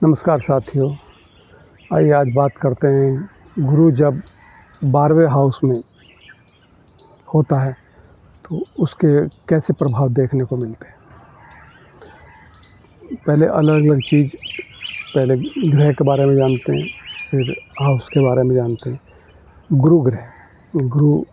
नमस्कार साथियों। आइए आज बात करते हैं गुरु जब 12वें हाउस में होता है तो उसके कैसे प्रभाव देखने को मिलते हैं। पहले अलग अलग चीज़, पहले ग्रह के बारे में जानते हैं, फिर हाउस के बारे में जानते हैं। गुरु ग्रह, गुरु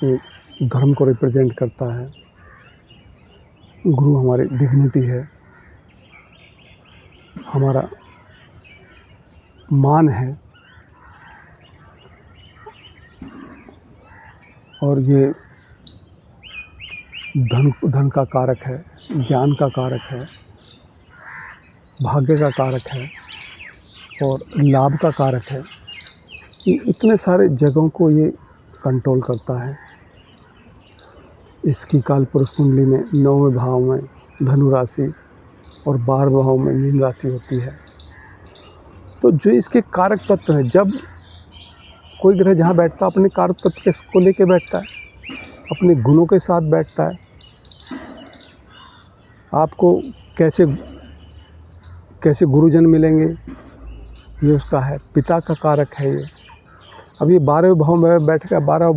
एक धर्म को रिप्रेजेंट करता है। गुरु हमारी डिग्निटी है, हमारा मान है, और ये धन का कारक है, ज्ञान का कारक है, भाग्य का कारक है और लाभ का कारक है। ये इतने सारे जगहों को ये कंट्रोल करता है। इसकी कालपुरुष कुंडली में 9वें भाव में धनु राशि और 12वें भाव में मीन राशि होती है। तो जो इसके कारक तत्व है, जब कोई ग्रह जहाँ बैठता है अपने कारक तत्व को लेके बैठता है, अपने गुणों के साथ बैठता है। आपको कैसे गुरुजन मिलेंगे, ये उसका है, पिता का कारक है ये। अब ये 12वें भाव में बैठ गया। 12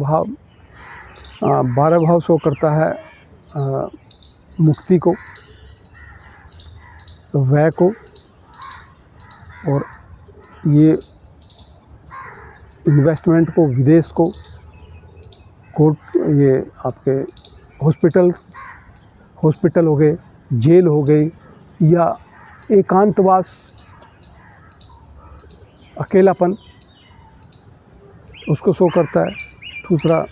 भाव शो करता है मुक्ति को, व्यय को, और ये इन्वेस्टमेंट को, विदेश को, कोर्ट, ये आपके हॉस्पिटल हो गए, जेल हो गई, या एकांतवास, अकेलापन, उसको शो करता है। दूसरा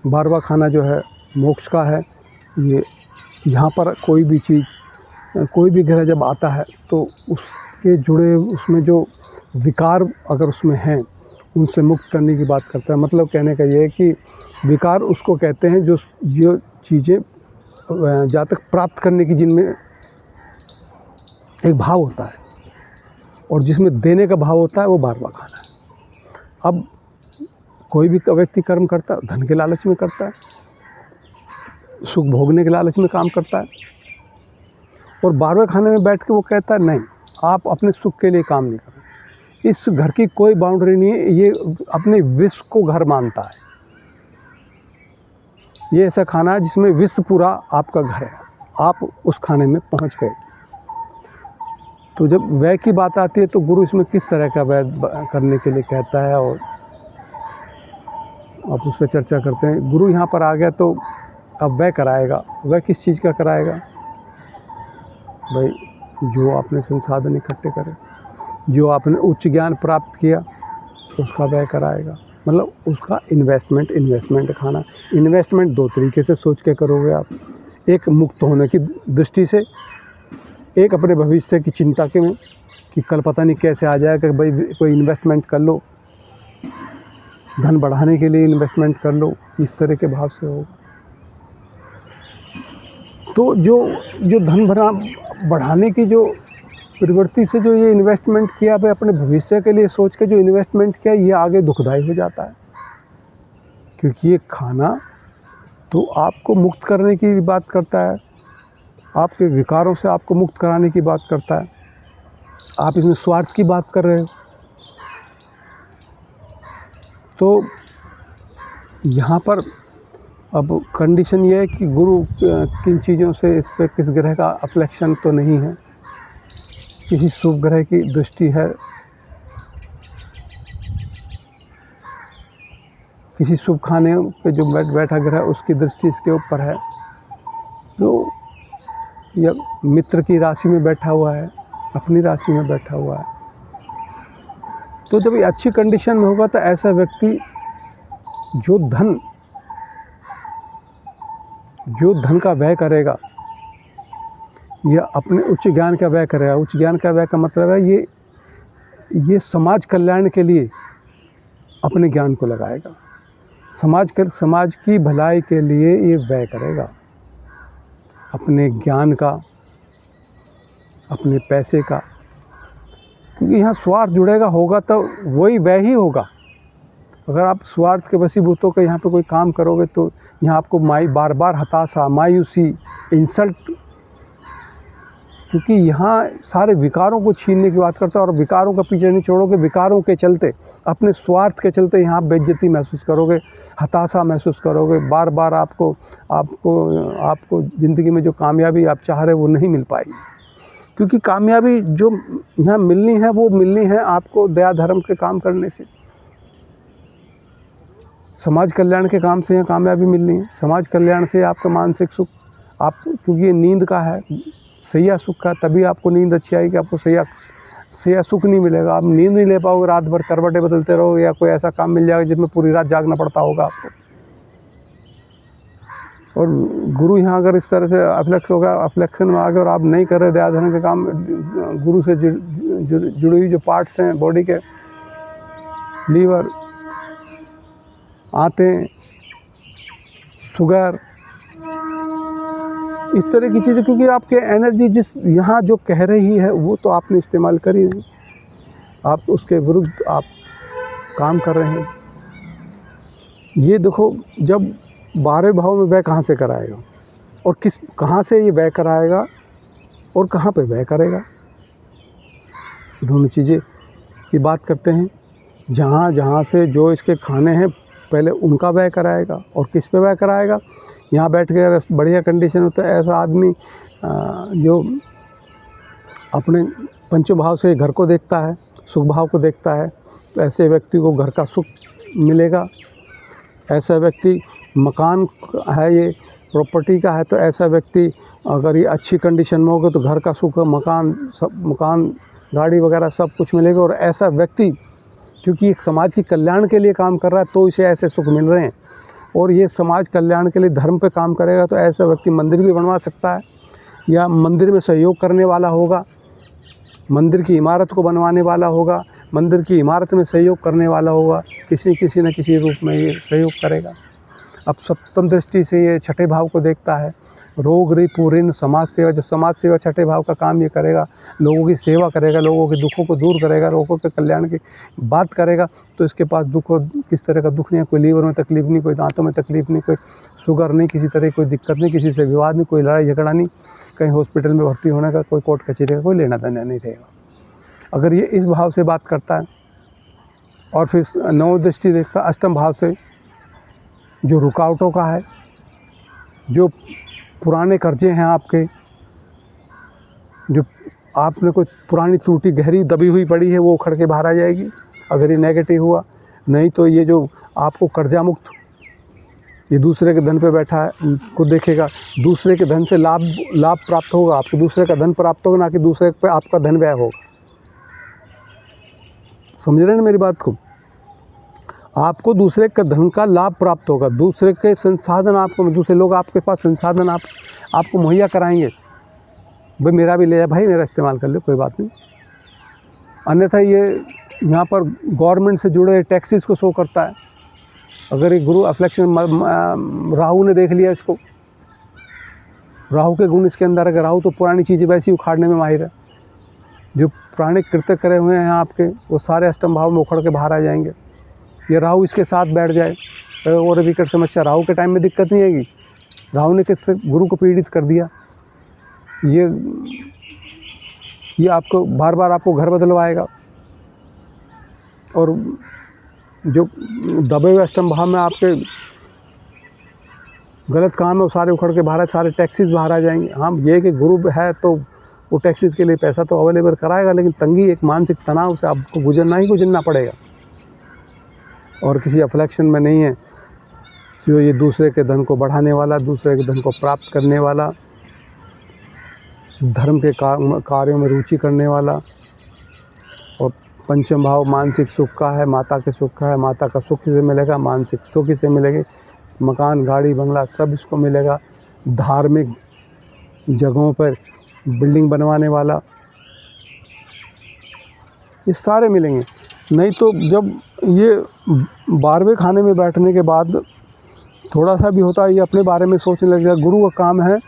12वां खाना जो है मोक्ष का है। ये यहाँ पर कोई भी चीज़, कोई भी ग्रह जब आता है तो उसके जुड़े उसमें जो विकार अगर उसमें हैं उनसे मुक्त करने की बात करता है। मतलब कहने का ये है कि विकार उसको कहते हैं जो चीज़ें जातक प्राप्त करने की, जिनमें एक भाव होता है और जिसमें देने का भाव होता है, वो 12वां खाना है। अब कोई भी व्यक्ति कर्म करता है, धन के लालच में करता है, सुख भोगने के लालच में काम करता है, और 12वें खाने में बैठ के वो कहता है नहीं, आप अपने सुख के लिए काम नहीं करो। इस घर की कोई बाउंड्री नहीं है, ये अपने विश्व को घर मानता है। ये ऐसा खाना है जिसमें विश्व पूरा आपका घर है, आप उस खाने में पहुंच गए। तो जब व्यय की बात आती है तो गुरु इसमें किस तरह का व्यय करने के लिए कहता है, और आप उस पर चर्चा करते हैं। गुरु यहाँ पर आ गया तो अब व्यय कराएगा। व्यय किस चीज़ का कराएगा भाई? जो आपने संसाधन इकट्ठे करे, जो आपने उच्च ज्ञान प्राप्त किया, उसका व्यय कराएगा। मतलब उसका इन्वेस्टमेंट खाना। इन्वेस्टमेंट दो तरीके से सोच के करोगे आप। एक मुक्त होने की दृष्टि से, एक अपने भविष्य की चिंता के में कि कल पता नहीं कैसे आ जाएगा, भाई कोई इन्वेस्टमेंट कर लो, धन बढ़ाने के लिए इन्वेस्टमेंट कर लो, इस तरह के भाव से होगा। तो जो धन बढ़ाने की जो प्रवृत्ति से जो ये इन्वेस्टमेंट किया, भाई अपने भविष्य के लिए सोच के जो इन्वेस्टमेंट किया, ये आगे दुखदायी हो जाता है। क्योंकि ये खाना तो आपको मुक्त करने की बात करता है, आपके विकारों से आपको मुक्त कराने की बात करता है। आप इसमें स्वार्थ की बात कर रहे हो। तो यहाँ पर अब कंडीशन ये है कि गुरु किन चीज़ों से, इस पर किस ग्रह का अफ्लेक्शन तो नहीं है, किसी शुभ ग्रह की दृष्टि है, किसी शुभ खाने पे जो बैठा ग्रह उसकी दृष्टि इसके ऊपर है। तो यह मित्र की राशि में बैठा हुआ है, अपनी राशि में बैठा हुआ है। तो जब ये अच्छी कंडीशन में होगा तो ऐसा व्यक्ति जो धन का व्यय करेगा, या अपने उच्च ज्ञान का व्यय करेगा। उच्च ज्ञान का व्यय का मतलब है ये समाज कल्याण के लिए अपने ज्ञान को लगाएगा, समाज की भलाई के लिए ये व्यय करेगा, अपने ज्ञान का, अपने पैसे का। क्योंकि यहाँ स्वार्थ जुड़ेगा होगा तो वही व्यय ही होगा। अगर आप स्वार्थ के वशीभूत होकर यहाँ पे कोई काम करोगे तो यहाँ आपको बार बार हताशा, मायूसी, इंसल्ट क्योंकि यहाँ सारे विकारों को छीनने की बात करता है, और विकारों का पीछे नहीं छोड़ोगे। विकारों के चलते, अपने स्वार्थ के चलते यहाँ बेइज्जती महसूस करोगे, हताशा महसूस करोगे। बार बार आपको आपको आपको ज़िंदगी में जो कामयाबी आप चाह रहे हो वो नहीं मिल पाएगी, क्योंकि कामयाबी जो यहाँ मिलनी है वो मिलनी है आपको दया धर्म के काम करने से, समाज कल्याण के काम से यहाँ कामयाबी मिलनी है। समाज कल्याण से आपका मानसिक सुख, आप क्योंकि ये नींद का है, सैया सुख का, तभी आपको नींद अच्छी आएगी। आपको सैया सुख नहीं मिलेगा, आप नींद नहीं ले पाओगे, रात भर करवटें बदलते रहोगे, या कोई ऐसा काम मिल जाएगा जिसमें पूरी रात जागना पड़ता होगा आपको। और गुरु यहाँ अगर इस तरह से अफ्लेक्स होगा, अफ्लेक्शन में आ गया और आप नहीं कर रहे दया धर्म के काम, गुरु से जुड़ी हुई जो पार्ट्स हैं बॉडी के, लीवर, आंतें, शुगर, इस तरह की चीज़ें, क्योंकि आपके एनर्जी जिस यहाँ जो कह रही है वो तो आपने इस्तेमाल करी नहीं, आप उसके विरुद्ध आप काम कर रहे हैं। ये देखो, जब 12 भाव में व्यय कहाँ से कराएगा, और कहाँ से ये व्यय कराएगा और कहाँ पे व्यय करेगा, दोनों चीज़ें की बात करते हैं। जहाँ से जो इसके खाने हैं पहले उनका व्यय कराएगा, और किस पे व्यय कराएगा। यहाँ बैठ के बढ़िया कंडीशन होता है, ऐसा आदमी जो अपने पंचों भाव से घर को देखता है, सुख भाव को देखता है, तो ऐसे व्यक्ति को घर का सुख मिलेगा। ऐसा व्यक्ति, मकान है ये प्रॉपर्टी का है, तो ऐसा व्यक्ति अगर ये अच्छी कंडीशन में होगा तो घर का सुख, मकान गाड़ी वगैरह सब कुछ मिलेगा। और ऐसा व्यक्ति क्योंकि एक समाज की कल्याण के लिए काम कर रहा है तो इसे ऐसे सुख मिल रहे हैं, और ये समाज कल्याण के लिए धर्म पे काम करेगा तो ऐसा व्यक्ति मंदिर भी बनवा सकता है, या मंदिर में सहयोग करने वाला होगा, मंदिर की इमारत को बनवाने वाला होगा, मंदिर की इमारत में सहयोग करने वाला होगा, किसी न किसी रूप में ये सहयोग करेगा। अब सप्तम दृष्टि से ये छठे भाव को देखता है, रोग, रिपु, ऋण, समाज सेवा। जब समाज सेवा छठे भाव का काम ये करेगा, लोगों की सेवा करेगा, लोगों के दुखों को दूर करेगा, लोगों के कल्याण की बात करेगा, तो इसके पास दुख, किस तरह का दुख नहीं है, कोई लीवर में तकलीफ नहीं, कोई दांतों में तकलीफ नहीं, कोई शुगर नहीं, किसी तरह की कोई दिक्कत नहीं, किसी से विवाद नहीं, कोई लड़ाई झगड़ा नहीं, कहीं हॉस्पिटल में भर्ती होने का, कोई कोर्ट कचहरी का कोई लेना देना नहीं रहेगा, अगर ये इस भाव से बात करता है। और फिर नौ दृष्टि देखता अष्टम भाव से, जो रुकावटों का है, जो पुराने कर्जे हैं आपके, जो आपने कोई पुरानी त्रुटि गहरी दबी हुई पड़ी है, वो उखड़ के बाहर आ जाएगी अगर ये नेगेटिव हुआ। नहीं तो ये जो आपको कर्जा मुक्त, ये दूसरे के धन पे बैठा है को देखेगा, दूसरे के धन से लाभ प्राप्त होगा, आपको दूसरे का धन प्राप्त होगा, ना कि दूसरे पे आपका धन व्यय होगा। समझ रहे हैं मेरी बात को? आपको दूसरे के धन का लाभ प्राप्त होगा, दूसरे के संसाधन आपको, दूसरे लोग आपके पास संसाधन आपको मुहैया कराएंगे, भाई मेरा भी ले जाए, भाई मेरा इस्तेमाल कर ले, कोई बात नहीं। अन्यथा ये यहाँ पर गवर्नमेंट से जुड़े टैक्सेस को शो करता है। अगर ये गुरु अफ्लेक्शन, राहु ने देख लिया इसको, राहु के गुण इसके अंदर है, राहु तो पुरानी चीज़ें वैसी उखाड़ने में माहिर है। जो पुराने कृत्य करे हुए हैं आपके, वो सारे अष्टम भाव में उखड़ के बाहर आ जाएंगे। ये राहु इसके साथ बैठ जाए और विकट समस्या, राहु के टाइम में दिक्कत नहीं आएगी। राहु ने किससे गुरु को पीड़ित कर दिया, ये आपको बार बार आपको घर बदलवाएगा। और जो दबे हुए अष्टम भाव में आपके गलत काम है वो सारे उखड़ के बाहर, सारे टैक्सेस बाहर आ जाएंगे। हाँ, ये कि गुरु है तो वो टैक्सेस के लिए पैसा तो अवेलेबल कराएगा, लेकिन तंगी, एक मानसिक तनाव से आपको गुजरना पड़ेगा। और किसी अफ्लेक्शन में नहीं है जो ये दूसरे के धन को बढ़ाने वाला, दूसरे के धन को प्राप्त करने वाला, धर्म के कार्यों में रुचि करने वाला। और पंचम भाव मानसिक सुख का है, माता के सुख का है, माता का सुख से मिलेगा, मानसिक सुख से मिलेगी, मकान, गाड़ी, बंगला सब इसको मिलेगा। धार्मिक जगहों पर बिल्डिंग बनवाने वाला, ये सारे मिलेंगे। नहीं तो जब ये 12वें खाने में बैठने के बाद थोड़ा सा भी होता है, ये अपने बारे में सोचने लगेगा। गुरु का काम है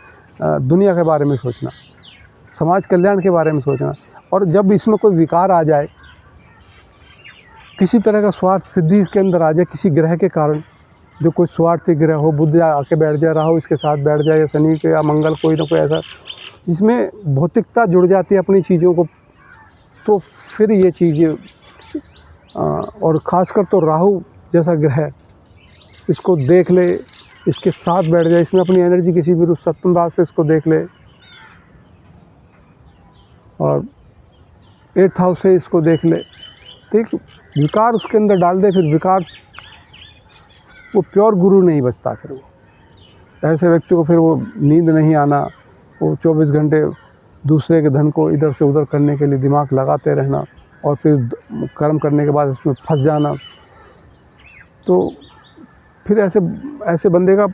दुनिया के बारे में सोचना, समाज कल्याण के बारे में सोचना। और जब इसमें कोई विकार आ जाए, किसी तरह का स्वार्थ सिद्धि इसके अंदर आ जाए, किसी ग्रह के कारण, जो कोई स्वार्थी ग्रह हो, बुध आके बैठ जाए, राहु इसके साथ बैठ जाए, या शनि के या मंगल, कोई ना कोई ऐसा जिसमें भौतिकता जुड़ जाती है अपनी चीज़ों को, तो फिर ये चीज़ें और ख़ासकर तो राहु जैसा ग्रह, इसको देख ले, इसके साथ बैठ जाए, इसमें अपनी एनर्जी किसी भी रूप सप्तम भाव से इसको देख ले और 8th हाउस से इसको देख ले, तो एक विकार उसके अंदर डाल दे, फिर विकार वो प्योर गुरु नहीं बचता। फिर वो ऐसे व्यक्ति को फिर वो नींद नहीं आना, वो 24 घंटे दूसरे के धन को इधर से उधर करने के लिए दिमाग लगाते रहना और फिर कर्म करने के बाद उसमें फंस जाना, तो फिर ऐसे बंदे का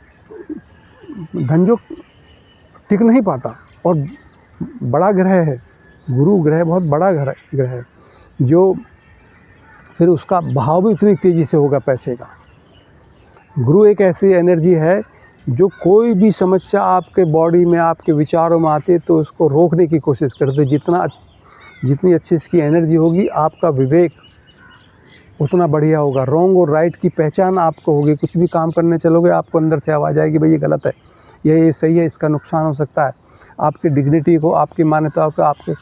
धन जो टिक नहीं पाता। और बड़ा ग्रह है गुरु ग्रह, बहुत बड़ा ग्रह है, जो फिर उसका भाव भी उतनी तेज़ी से होगा पैसे का। गुरु एक ऐसी एनर्जी है जो कोई भी समस्या आपके बॉडी में, आपके विचारों में आती है तो उसको रोकने की कोशिश करते। जितनी अच्छी इसकी एनर्जी होगी, आपका विवेक उतना बढ़िया होगा। रॉन्ग और राइट की पहचान आपको होगी। कुछ भी काम करने चलोगे, आपको अंदर से आवाज़ आएगी, भाई ये गलत है, ये सही है, इसका नुकसान हो सकता है, आपकी डिग्निटी को, आपकी मान्यताओं को, आपके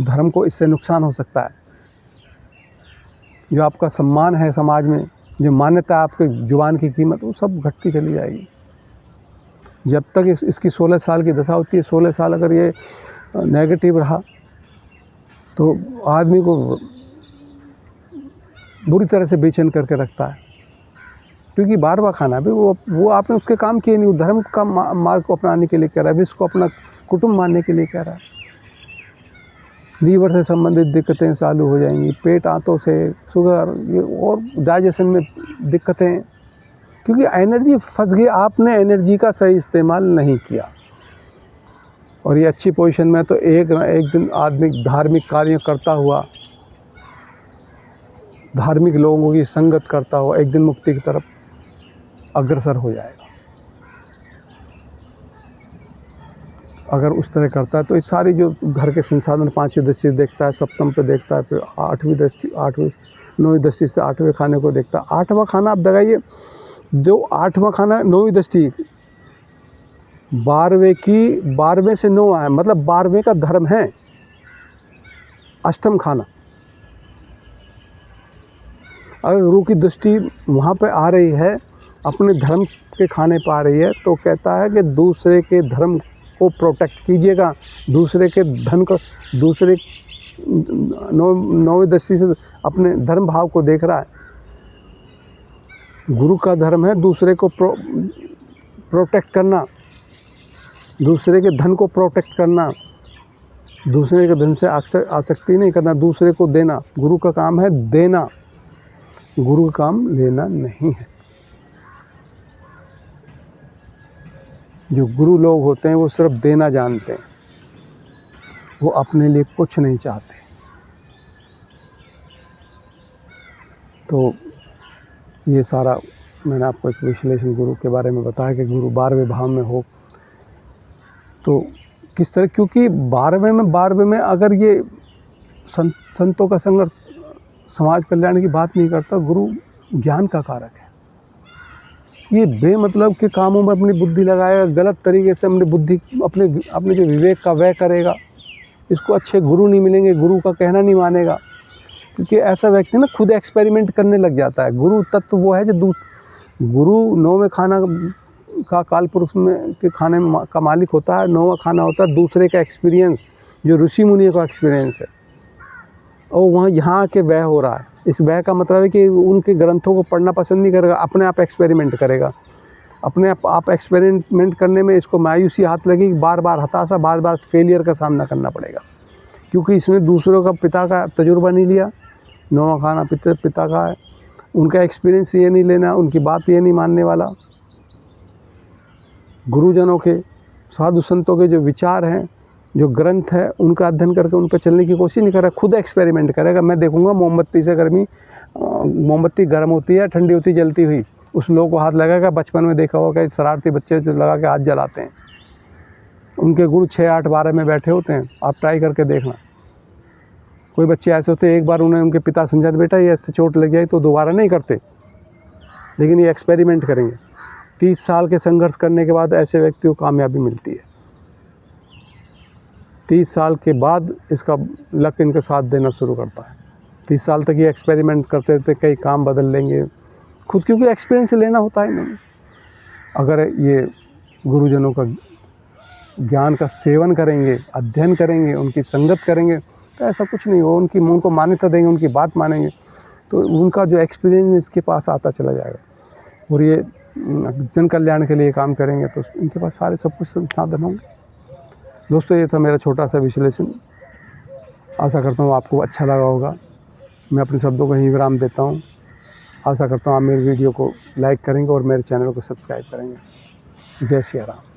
धर्म को इससे नुकसान हो सकता है। जो आपका सम्मान है समाज में, जो मान्यता है, आपके जुबान की कीमत, वो सब घटती चली जाएगी। जब तक इसकी 16 साल की दशा होती है, 16 साल अगर ये नेगेटिव रहा तो आदमी को बुरी तरह से बेचैन करके रखता है, क्योंकि 12वां खाना भी वो आपने उसके काम किए नहीं। धर्म का मार्ग को अपनाने के लिए कह रहा है, विश्व को अपना कुटुंब मानने के लिए कह रहा है। लीवर से संबंधित दिक्कतें चालू हो जाएंगी, पेट, आंतों से शुगर, ये और डाइजेशन में दिक्कतें, क्योंकि एनर्जी फंस गई। आपने एनर्जी का सही इस्तेमाल नहीं किया। और ये अच्छी पोजीशन में तो एक न एक दिन आदमी धार्मिक कार्य करता हुआ, धार्मिक लोगों की संगत करता हुआ, एक दिन मुक्ति की तरफ अग्रसर हो जाएगा। अगर उस तरह करता है तो इस सारी जो घर के संसाधन 5वीं दृष्टि से देखता है, सप्तम पे देखता है, फिर 9वीं दृष्टि से 8वें खाने को देखता है। 8वां खाना आप दगाइए, जो 8वां खाना 9वीं दृष्टि 12वें से 9 है, मतलब 12वें का धर्म है अष्टम खाना। अगर गुरु की दृष्टि वहाँ पे आ रही है, अपने धर्म के खाने पर आ रही है, तो कहता है कि दूसरे के धर्म को प्रोटेक्ट कीजिएगा, दूसरे के धन को, दूसरे 9वीं दृष्टि से अपने धर्म भाव को देख रहा है। गुरु का धर्म है दूसरे को प्रोटेक्ट करना, दूसरे के धन को प्रोटेक्ट करना, दूसरे के धन से आसक्ति नहीं करना, दूसरे को देना। गुरु का काम है देना, गुरु का काम लेना नहीं है। जो गुरु लोग होते हैं वो सिर्फ देना जानते हैं, वो अपने लिए कुछ नहीं चाहते। तो ये सारा मैंने आपको एक विश्लेषण गुरु के बारे में बताया कि गुरु 12वें भाव में हो तो किस तरह, क्योंकि 12वें में अगर ये संतों का संघर्ष समाज कल्याण की बात नहीं करता। गुरु ज्ञान का कारक है। ये बेमतलब के कामों में अपनी बुद्धि लगाएगा, गलत तरीके से अपनी बुद्धि अपने जो विवेक का व्यय करेगा, इसको अच्छे गुरु नहीं मिलेंगे, गुरु का कहना नहीं मानेगा। क्योंकि ऐसा व्यक्ति ना खुद एक्सपेरिमेंट करने लग जाता है। गुरु तत्व वो है जो गुरु 9वें खाना का काल पुरुष में के खाने का मालिक होता है। 9वां खाना होता है दूसरे का एक्सपीरियंस, जो ऋषि मुनियों का एक्सपीरियंस है, और वहाँ यहाँ के व्यय हो रहा है। इस व्यय का मतलब है कि उनके ग्रंथों को पढ़ना पसंद नहीं करेगा, अपने आप एक्सपेरिमेंट करेगा। अपने आप एक्सपेरिमेंट करने में इसको मायूसी हाथ लगेगी, बार बार हताशा, बार बार फेलियर का सामना करना पड़ेगा, क्योंकि इसने दूसरों का पिता का तजुर्बा नहीं लिया। 9वां खाना पिता का है, उनका एक्सपीरियंस ये नहीं लेना, उनकी बात ये नहीं मानने वाला। गुरुजनों के, साधु संतों के जो विचार हैं, जो ग्रंथ है, उनका अध्ययन करके उन पर चलने की कोशिश नहीं कर रहा, खुद एक्सपेरिमेंट करेगा। मैं देखूंगा मोमबत्ती से मोमबत्ती गर्म होती है, ठंडी होती जलती हुई, उस लोगों को हाथ लगाएगा। बचपन में देखा होगा कि शरारती बच्चे जो लगा के हाथ जलाते हैं, उनके गुरु 6, 8, 12 में बैठे होते हैं। आप ट्राई करके देखना। कोई बच्चे ऐसे होते हैं, एक बार उन्हें उनके पिता समझा, बेटा ये ऐसे चोट लग जाए तो दोबारा नहीं करते, लेकिन ये एक्सपेरिमेंट करेंगे। 30 साल के संघर्ष करने के बाद ऐसे व्यक्ति को कामयाबी मिलती है। 30 साल के बाद इसका लक इनका साथ देना शुरू करता है। 30 साल तक ये एक्सपेरिमेंट करते रहते, कई काम बदल लेंगे खुद, क्योंकि एक्सपीरियंस लेना होता है इन्होंने। अगर ये गुरुजनों का ज्ञान का सेवन करेंगे, अध्ययन करेंगे, उनकी संगत करेंगे, तो ऐसा कुछ नहीं हो, उनको मान्यता देंगे, उनकी बात मानेंगे, तो उनका जो एक्सपीरियंस इसके पास आता चला जाएगा। और ये जन कल्याण के लिए काम करेंगे तो इनके पास सारे सब कुछ संसाधन होंगे। दोस्तों, ये था मेरा छोटा सा विश्लेषण। आशा करता हूँ आपको अच्छा लगा होगा। मैं अपने शब्दों को यहीं विराम देता हूँ। आशा करता हूँ आप मेरी वीडियो को लाइक करेंगे और मेरे चैनल को सब्सक्राइब करेंगे। जय सिया राम।